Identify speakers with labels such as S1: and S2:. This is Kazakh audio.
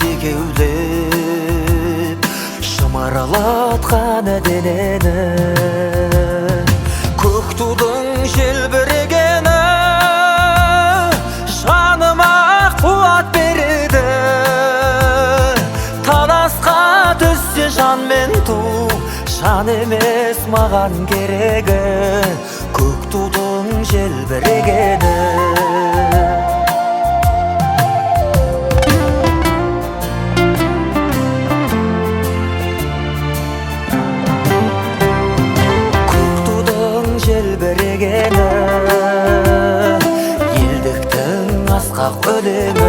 S1: текеулеп шымырлатқан денені, көк тудың желбірегені жаныма қуат береді. Таласқа түссе жан мен ту, жан емес маған керегі, көк тудың желбірегені. Желбірегені елдіктің асқақ өлеңі.